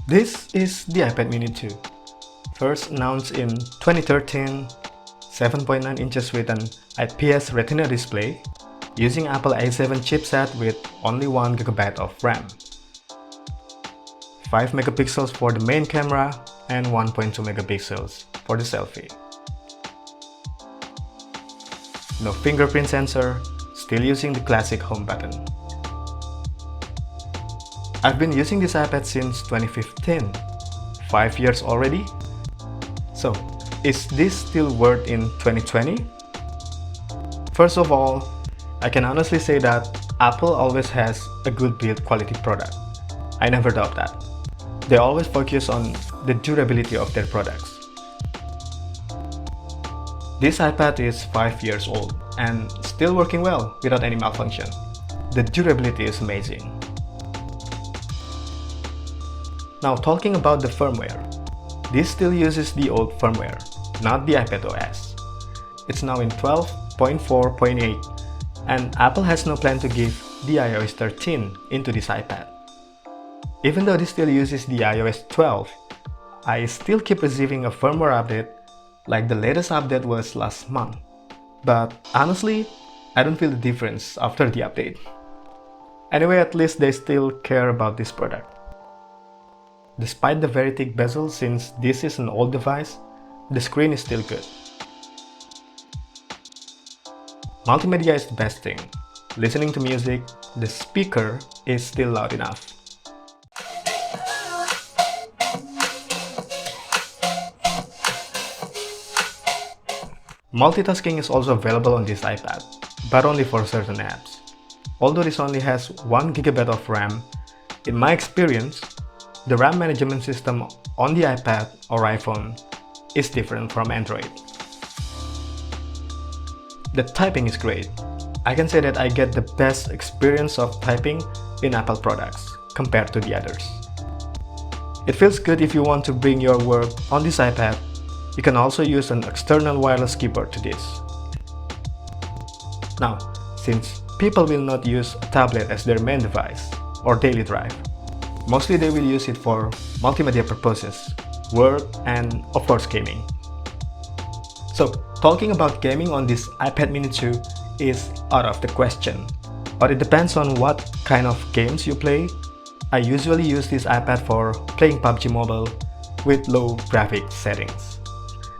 This is the iPad mini 2. First announced in 2013, 7.9 inches with an IPS Retina display, using Apple A7 chipset with only 1 GB of RAM. 5 megapixels for the main camera and 1.2 megapixels for the selfie. No fingerprint sensor, still using the classic home button. I've been using this iPad since 2015, 5 years already. So, is this still worth in 2020? First of all, I can honestly say that Apple always has a good build quality product. I never doubt that. They always focus on the durability of their products. This iPad is 5 years old and still working well without any malfunction. The durability is amazing. Now talking about the firmware. This still uses the old firmware, not the iPad OS. It's now in 12.4.8 and Apple has no plan to give the iOS 13 into this iPad. Even though this still uses the iOS 12, I still keep receiving a firmware update, like the latest update was last month. But honestly, I don't feel the difference after the update. Anyway, at least they still care about this product. Despite the very thick bezel, since this is an old device, the screen is still good. Multimedia is the best thing. Listening to music, the speaker is still loud enough. Multitasking is also available on this iPad, but only for certain apps. Although this only has 1 GB of RAM, in my experience, the RAM management system on the iPad or iPhone is different from Android. The typing is great. I can say that I get the best experience of typing in Apple products compared to the others. It feels good if you want to bring your work on this iPad. You can also use an external wireless keyboard to this. Now, since people will not use a tablet as their main device or daily drive, mostly they will use it for multimedia purposes, work, and of course gaming. So, talking about gaming on this iPad mini 2 is out of the question, but it depends on what kind of games you play. I usually use this iPad for playing PUBG Mobile with low graphics settings.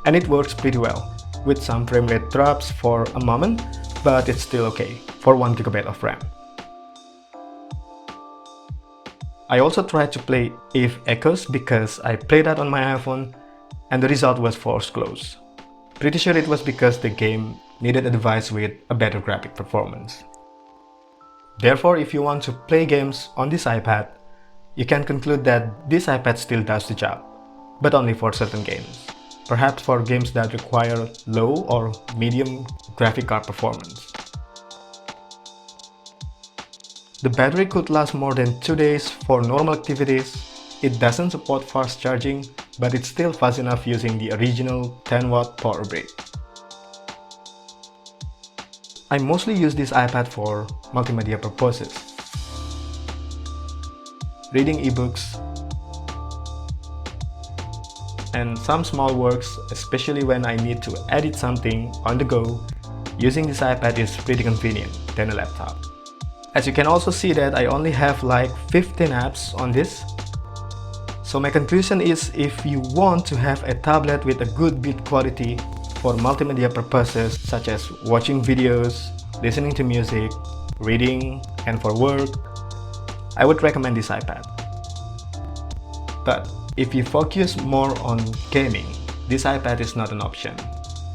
And it works pretty well, with some frame rate drops for a moment, but it's still okay for 1 GB of RAM. I also tried to play If Echoes because I played that on my iPhone and the result was force close. Pretty sure it was because the game needed a device with a better graphic performance. Therefore, if you want to play games on this iPad, you can conclude that this iPad still does the job, but only for certain games. Perhaps for games that require low or medium graphic card performance. The battery could last more than 2 days for normal activities. It doesn't support fast charging, but it's still fast enough using the original 10-watt power brick. I mostly use this iPad for multimedia purposes. Reading ebooks, and some small works, especially when I need to edit something on the go. Using this iPad is pretty convenient than a laptop. As you can also see that I only have like 15 apps on this. So my conclusion is, if you want to have a tablet with a good build quality for multimedia purposes such as watching videos, listening to music, reading, and for work, I would recommend this iPad. But if you focus more on gaming, this iPad is not an option.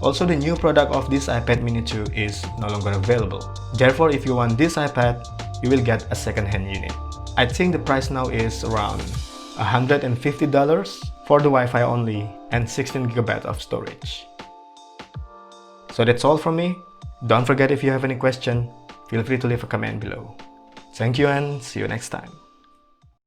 Also, the new product of this iPad mini 2 is no longer available. Therefore, if you want this iPad, you will get a second-hand unit. I think the price now is around $150 for the Wi-Fi only and 16 GB of storage. So that's all from me. Don't forget, if you have any question, feel free to leave a comment below. Thank you and see you next time.